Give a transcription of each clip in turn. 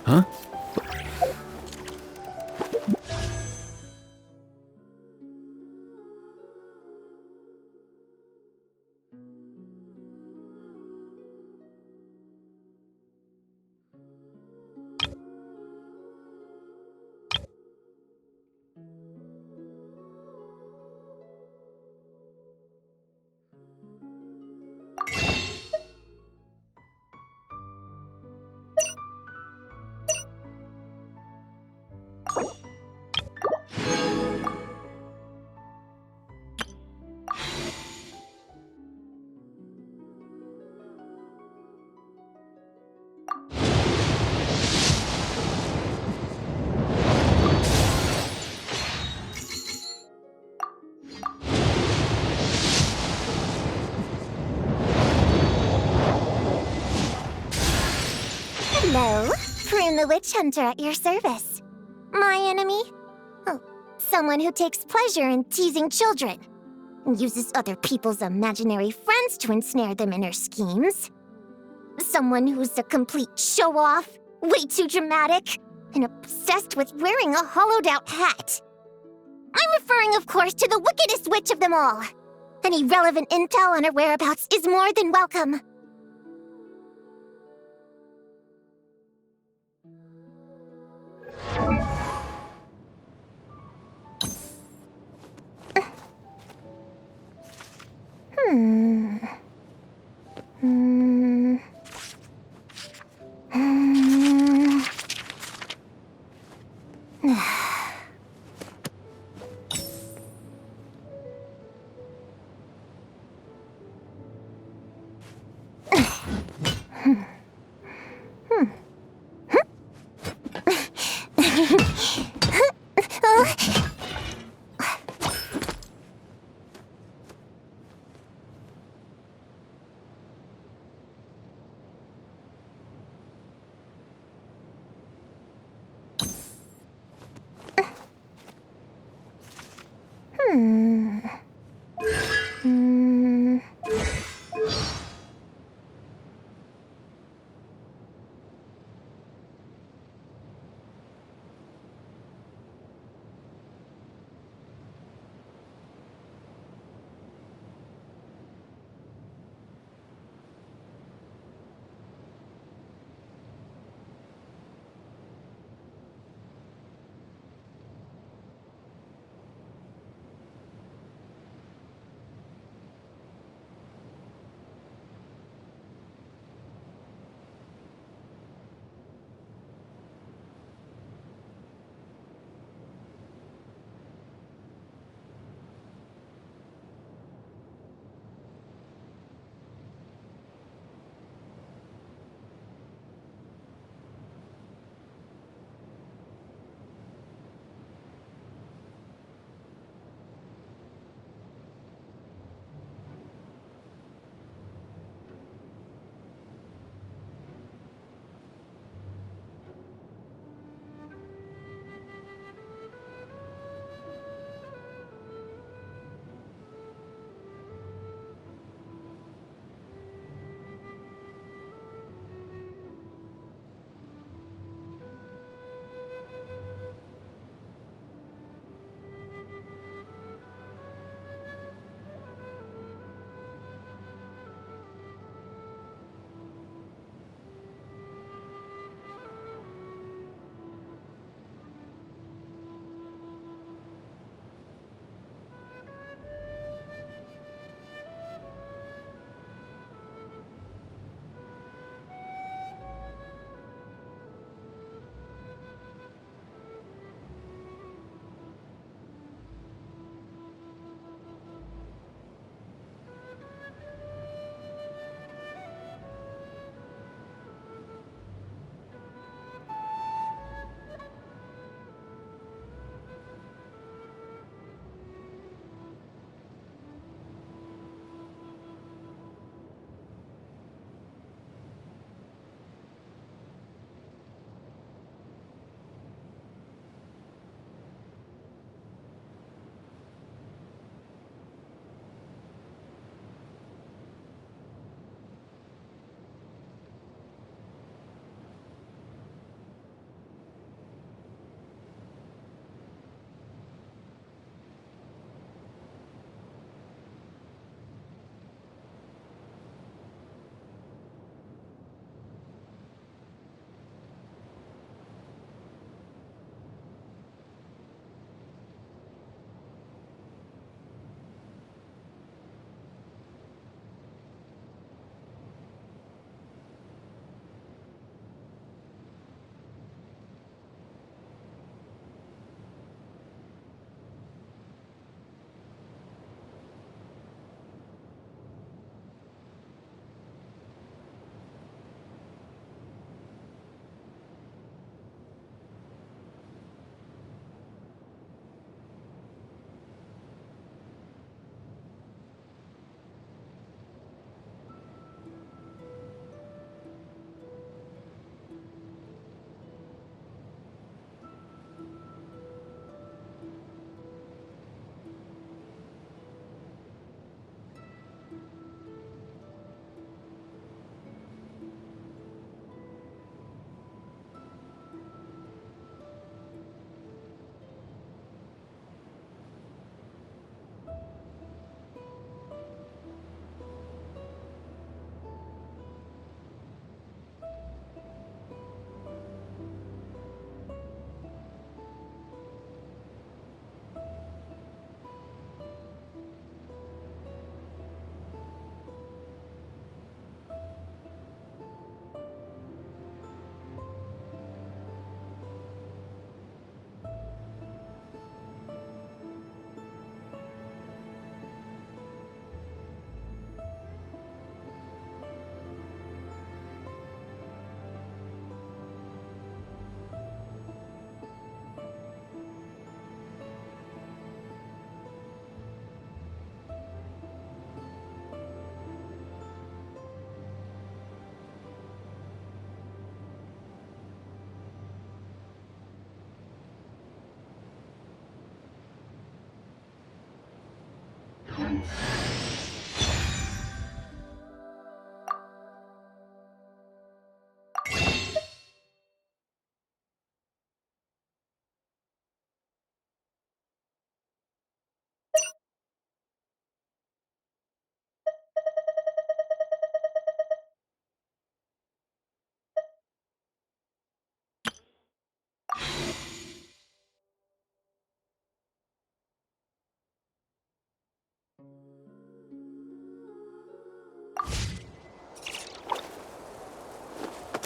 Huh? Hello, Prune the Witch Hunter at your service. My enemy? Oh, someone who takes pleasure in teasing children and uses other people's imaginary friends to ensnare them in her schemes. Someone who's a complete show-off, way too dramatic, and obsessed with wearing a hollowed-out hat. I'm referring, of course, to the wickedest witch of them all. Any relevant intel on her whereabouts is more than welcome. Hmm. Hmm. Hmm.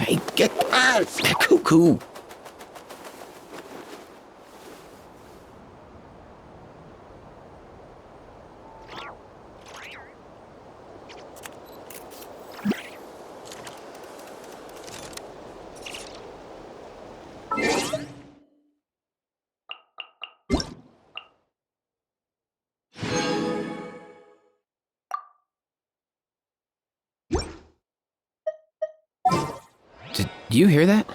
Hey, get out! Cuckoo! Did you hear that?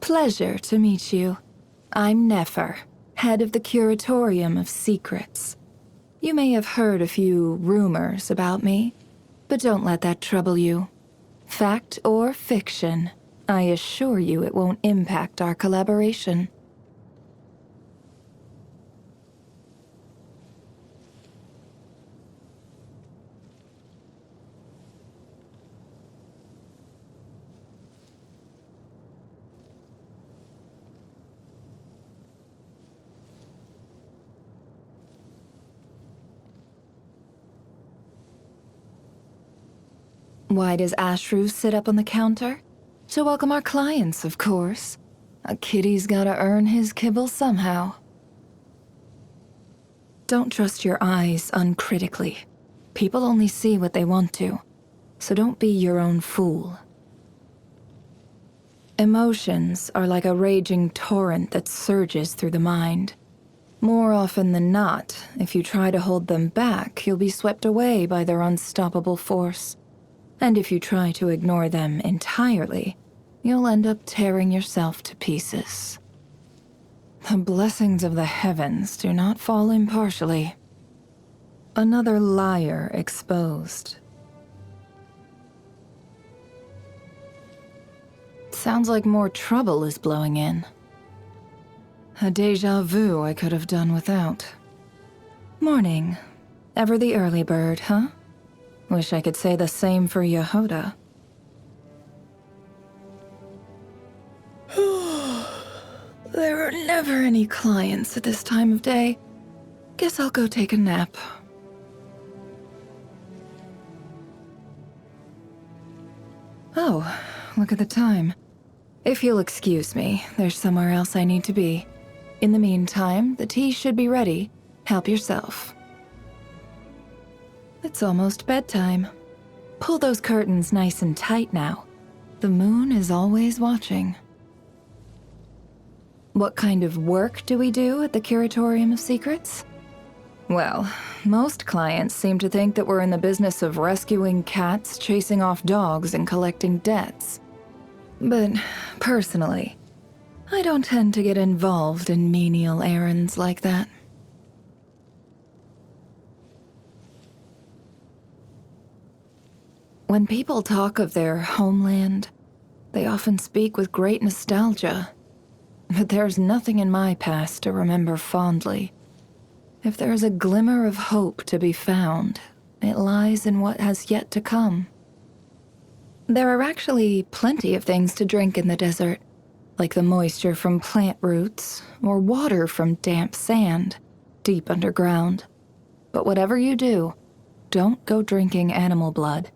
Pleasure to meet you. I'm Nefer, head of the Curatorium of Secrets. You may have heard a few rumors about me, but don't let that trouble you. Fact or fiction, I assure you it won't impact our collaboration. Why does Ashru sit up on the counter? To welcome our clients, of course. A kitty's gotta earn his kibble somehow. Don't trust your eyes uncritically. People only see what they want to, so don't be your own fool. Emotions are like a raging torrent that surges through the mind. More often than not, if you try to hold them back, you'll be swept away by their unstoppable force. And if you try to ignore them entirely, you'll end up tearing yourself to pieces. The blessings of the heavens do not fall impartially. Another liar exposed. Sounds like more trouble is blowing in. A déjà vu I could have done without. Morning. Ever the early bird, huh? Wish I could say the same for Yehuda. There are never any clients at this time of day. Guess I'll go take a nap. Oh, look at the time. If you'll excuse me, there's somewhere else I need to be. In the meantime, the tea should be ready. Help yourself. It's almost bedtime. Pull those curtains nice and tight now. The moon is always watching. What kind of work do we do at the Curatorium of Secrets? Well, most clients seem to think that we're in the business of rescuing cats, chasing off dogs, and collecting debts. But personally, I don't tend to get involved in menial errands like that. When people talk of their homeland, they often speak with great nostalgia. But there's nothing in my past to remember fondly. If there is a glimmer of hope to be found, it lies in what has yet to come. There are actually plenty of things to drink in the desert, like the moisture from plant roots, or water from damp sand, deep underground. But whatever you do, don't go drinking animal blood.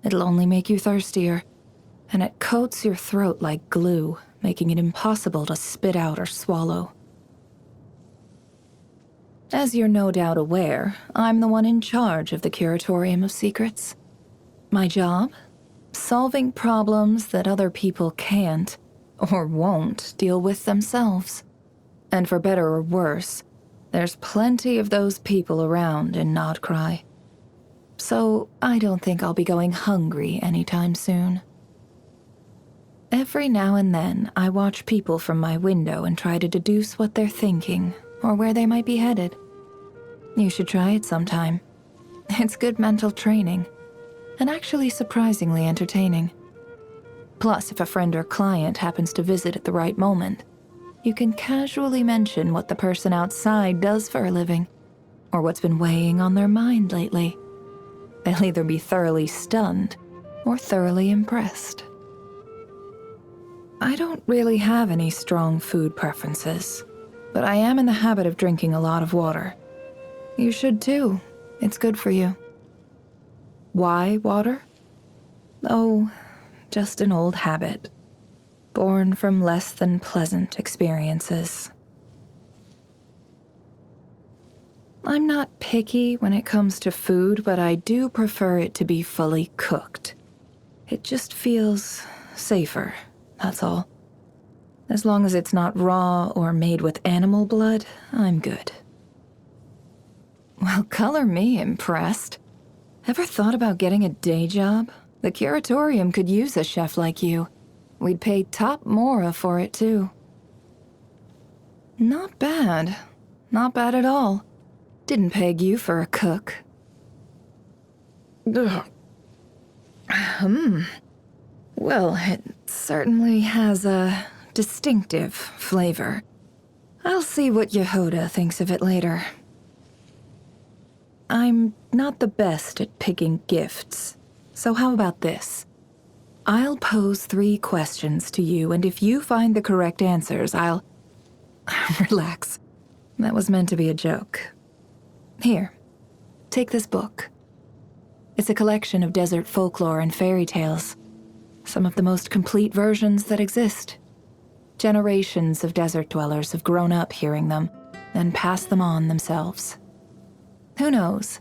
It'll only make you thirstier, and it coats your throat like glue, making it impossible to spit out or swallow. As you're no doubt aware, I'm the one in charge of the Curatorium of Secrets. My job? Solving problems that other people can't, or won't, deal with themselves. And for better or worse, there's plenty of those people around in Nodcry. So I don't think I'll be going hungry anytime soon. Every now and then, I watch people from my window and try to deduce what they're thinking, or where they might be headed. You should try it sometime. It's good mental training, and actually surprisingly entertaining. Plus, if a friend or client happens to visit at the right moment, you can casually mention what the person outside does for a living, or what's been weighing on their mind lately. They'll either be thoroughly stunned or thoroughly impressed. I don't really have any strong food preferences, but I am in the habit of drinking a lot of water. You should too. It's good for you. Why water? Oh, just an old habit, born from less than pleasant experiences. I'm not picky when it comes to food, but I do prefer it to be fully cooked. It just feels safer, that's all. As long as it's not raw or made with animal blood, I'm good. Well, color me impressed. Ever thought about getting a day job? The Curatorium could use a chef like you. We'd pay top mora for it, too. Not bad. Not bad at all. Didn't peg you for a cook. Ugh. Well, it certainly has a distinctive flavor. I'll see what Yehoda thinks of it later. I'm not the best at picking gifts, so how about this? I'll pose 3 questions to you, and if you find the correct answers, I'll... Relax. That was meant to be a joke. Here, take this book. It's a collection of desert folklore and fairy tales. Some of the most complete versions that exist. Generations of desert dwellers have grown up hearing them, then passed them on themselves. Who knows?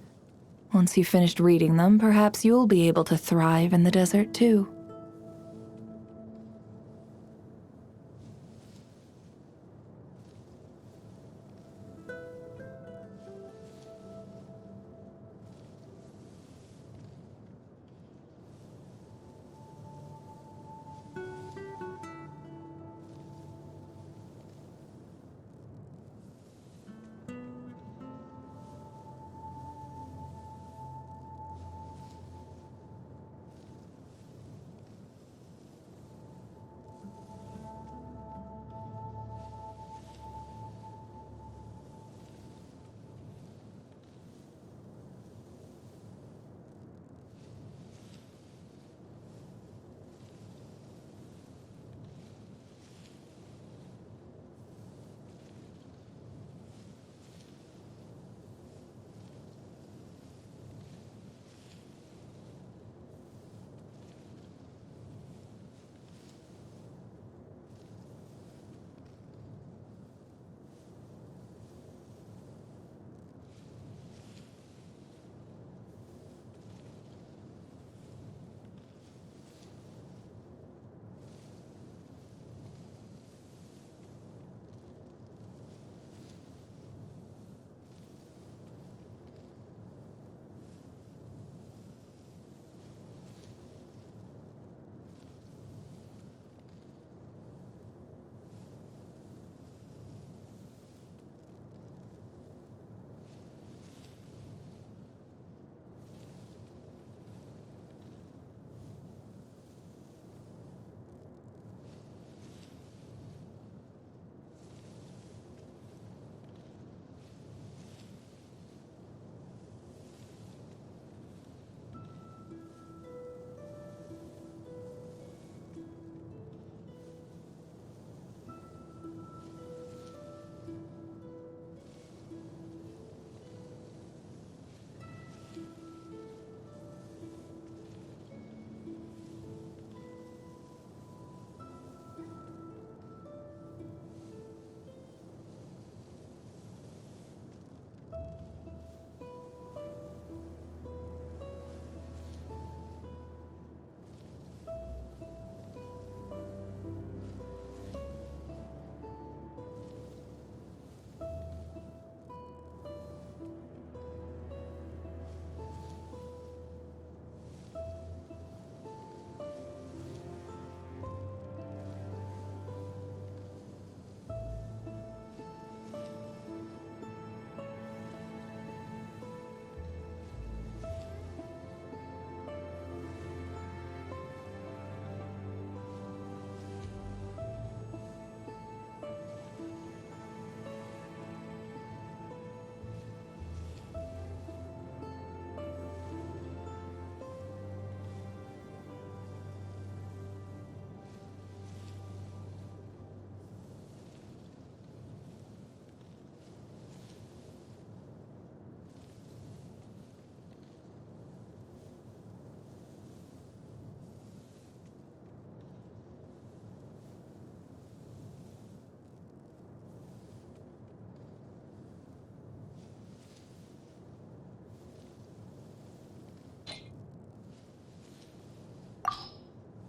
Once you've finished reading them, perhaps you'll be able to thrive in the desert too.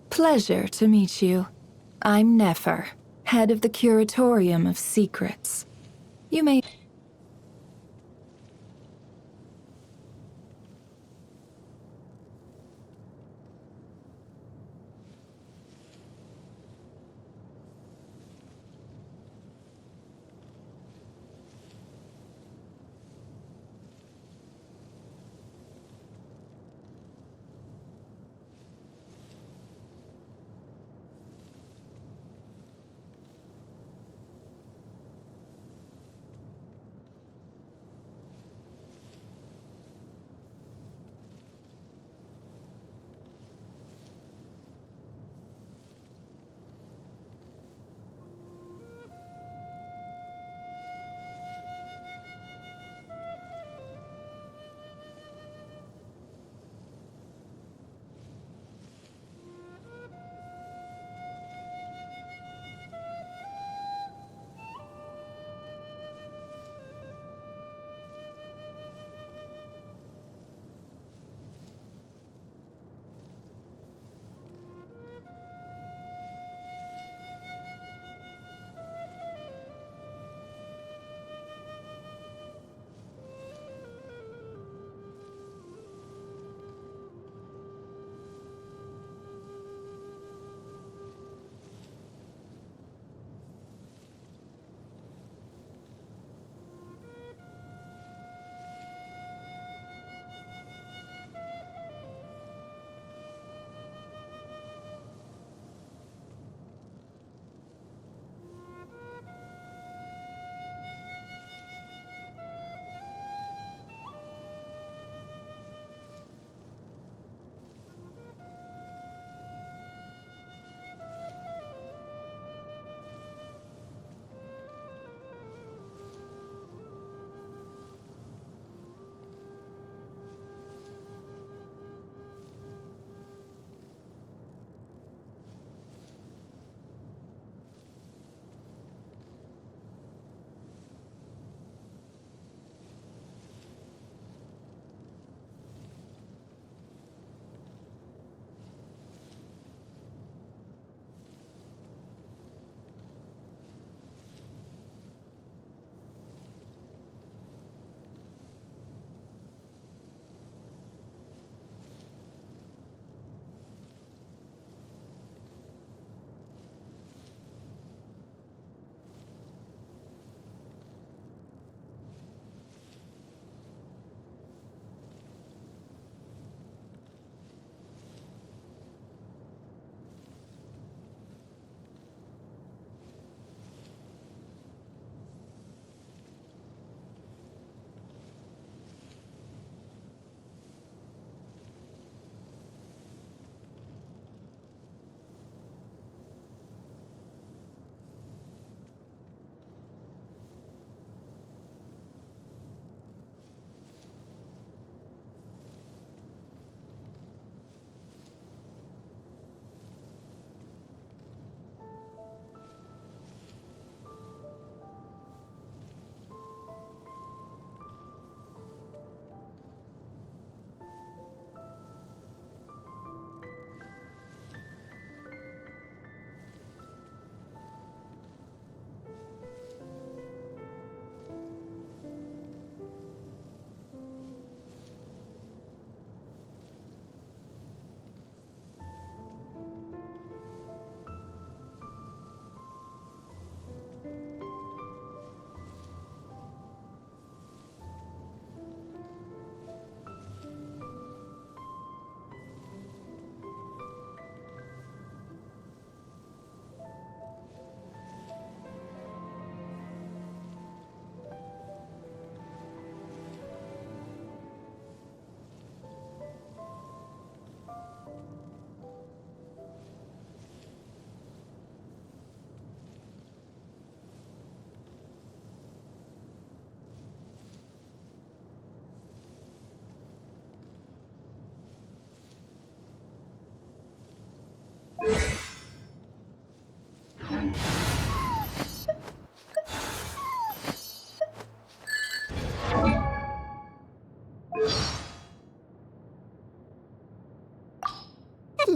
Pleasure to meet you. I'm Nefer, head of the Curatorium of Secrets. You may...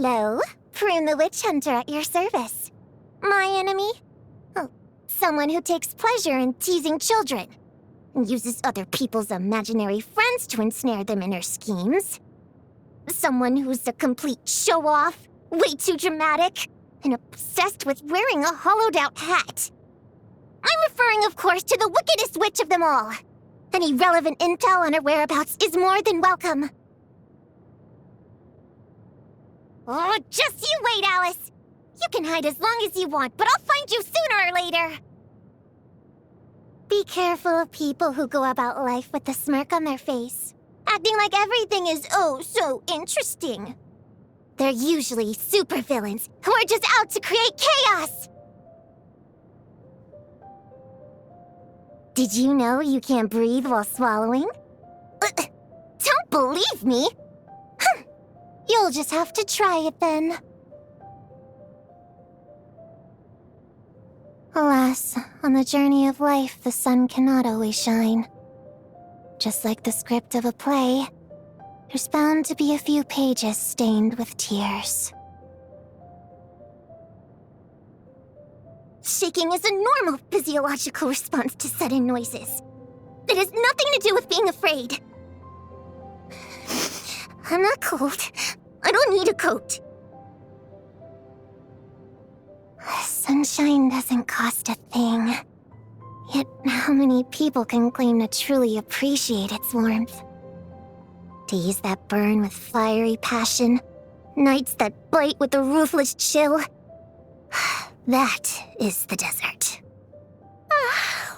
Hello, Prune the Witch Hunter at your service. My enemy? Oh, someone who takes pleasure in teasing children and uses other people's imaginary friends to ensnare them in her schemes. Someone who's a complete show-off, way too dramatic, and obsessed with wearing a hollowed-out hat. I'm referring, of course, to the wickedest witch of them all. Any relevant intel on her whereabouts is more than welcome. Oh, just you wait, Alice. You can hide as long as you want, but I'll find you sooner or later. Be careful of people who go about life with a smirk on their face, acting like everything is oh so interesting. They're usually supervillains who are just out to create chaos. Did you know you can't breathe while swallowing? Don't believe me? You'll just have to try it then. Alas, on the journey of life, the sun cannot always shine. Just like the script of a play, there's bound to be a few pages stained with tears. Shaking is a normal physiological response to sudden noises. It has nothing to do with being afraid. I'm not cold. I don't need a coat. Sunshine doesn't cost a thing. Yet how many people can claim to truly appreciate its warmth? Days that burn with fiery passion, nights that bite with a ruthless chill. That is the desert.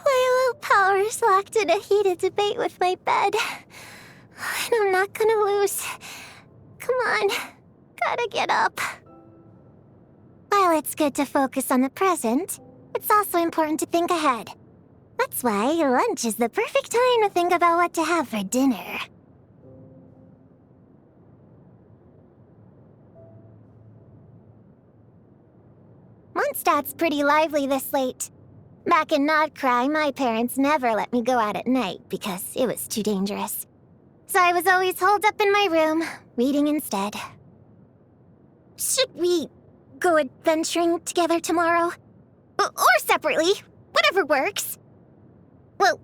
My willpower's locked in a heated debate with my bed. And I'm not gonna lose. Come on, gotta get up. While it's good to focus on the present, it's also important to think ahead. That's why lunch is the perfect time to think about what to have for dinner. Mondstadt's pretty lively this late. Back in Nodcry, my parents never let me go out at night because it was too dangerous. So I was always holed up in my room, reading instead. Should we go adventuring together tomorrow? Or separately, whatever works. Well,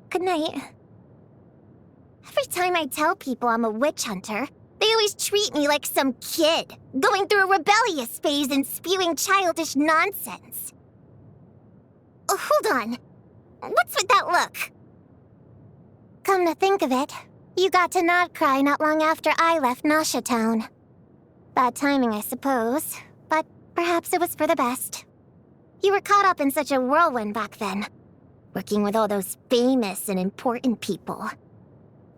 good night. Every time I tell people I'm a witch hunter, they always treat me like some kid, going through a rebellious phase and spewing childish nonsense. Oh, hold on. What's with that look? Come to think of it, you got to Nodcry not long after I left Nasha Town. Bad timing, I suppose, but perhaps it was for the best. You were caught up in such a whirlwind back then, working with all those famous and important people.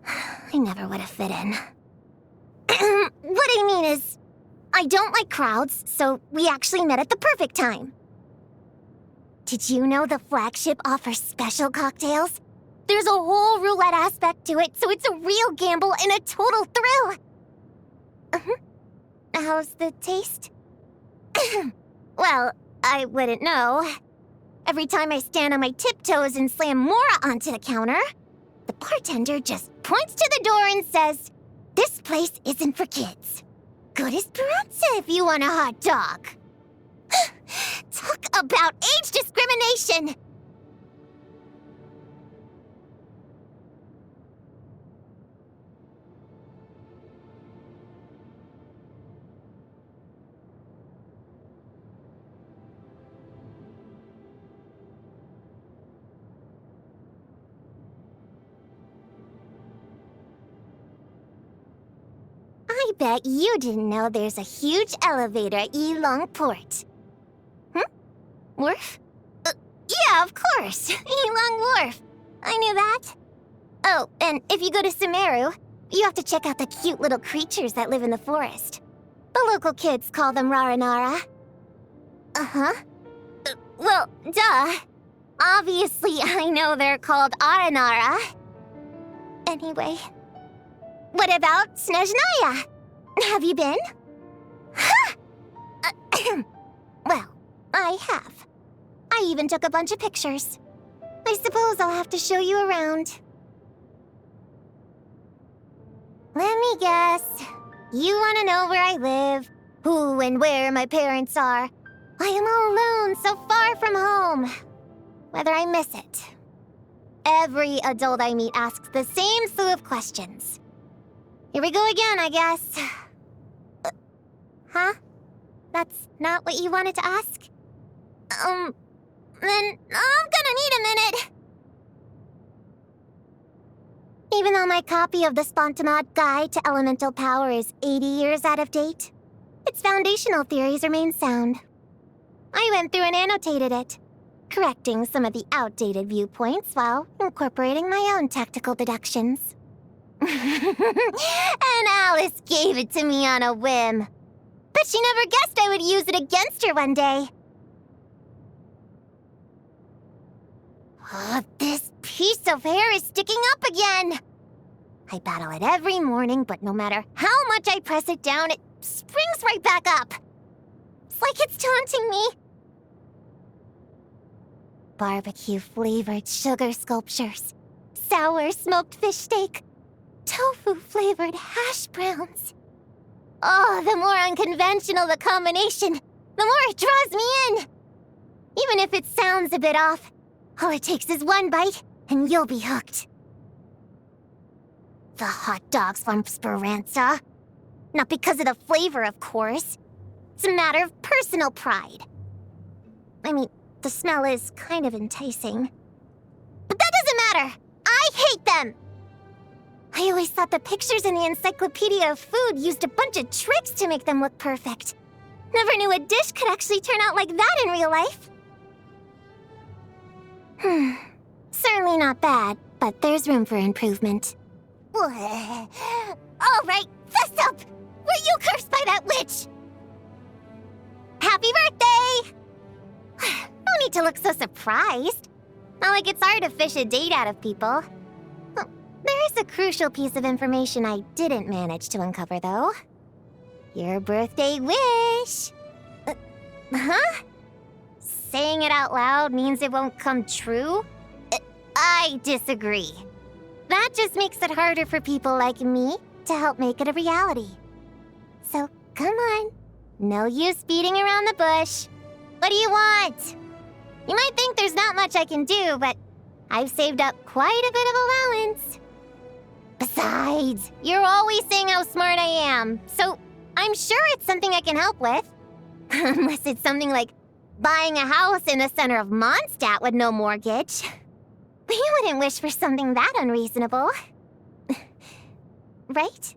I never would have fit in. What I mean is, I don't like crowds, so we actually met at the perfect time. Did you know the flagship offers special cocktails? There's a whole roulette aspect to it, so it's a real gamble and a total thrill. How's the taste? Well, I wouldn't know. Every time I stand on my tiptoes and slam Mora onto the counter, the bartender just points to the door and says, "This place isn't for kids. Good Esperanza if you want a hot dog." Talk about age discrimination! I bet you didn't know there's a huge elevator at Yilong Port. Wharf? Yeah, of course. Yilong Wharf. I knew that. Oh, and if you go to Sumeru, you have to check out the cute little creatures that live in the forest. The local kids call them Raranara. Well, duh. Obviously, I know they're called Aranara. Anyway, what about Snezhnaya? Have you been? Well, I have. I even took a bunch of pictures. I suppose I'll have to show you around. Let me guess. You want to know where I live, who and where my parents are. I am all alone, so far from home. Whether I miss it. Every adult I meet asks the same slew of questions. Here we go again, I guess. Huh? That's not what you wanted to ask? Then I'm gonna need a minute. Even though my copy of the Spontamod Guide to Elemental Power is 80 years out of date, its foundational theories remain sound. I went through and annotated it, correcting some of the outdated viewpoints while incorporating my own tactical deductions. And Alice gave it to me on a whim. But she never guessed I would use it against her one day. Oh, this piece of hair is sticking up again. I battle it every morning, but no matter how much I press it down, it springs right back up. It's like it's taunting me. Barbecue-flavored sugar sculptures, sour smoked fish steak, tofu-flavored hash browns. Oh, the more unconventional the combination, the more it draws me in. Even if it sounds a bit off, all it takes is one bite, and you'll be hooked. The hot dogs from Speranza. Not because of the flavor, of course. It's a matter of personal pride. I mean, the smell is kind of enticing. But that doesn't matter! I hate them! I always thought the pictures in the Encyclopedia of Food used a bunch of tricks to make them look perfect. Never knew a dish could actually turn out like that in real life. Certainly not bad, but there's room for improvement. All right, fess up! Were you cursed by that witch? Happy birthday! No need to look so surprised. Not like it's hard to fish a date out of people. Oh, there is a crucial piece of information I didn't manage to uncover, though. Your birthday wish. Huh? Saying it out loud means it won't come true? I disagree. That just makes it harder for people like me to help make it a reality. So, come on. No use beating around the bush. What do you want? You might think there's not much I can do, but I've saved up quite a bit of allowance. Besides, you're always saying how smart I am, so I'm sure it's something I can help with. Unless it's something like buying a house in the center of Mondstadt with no mortgage. But you wouldn't wish for something that unreasonable. Right?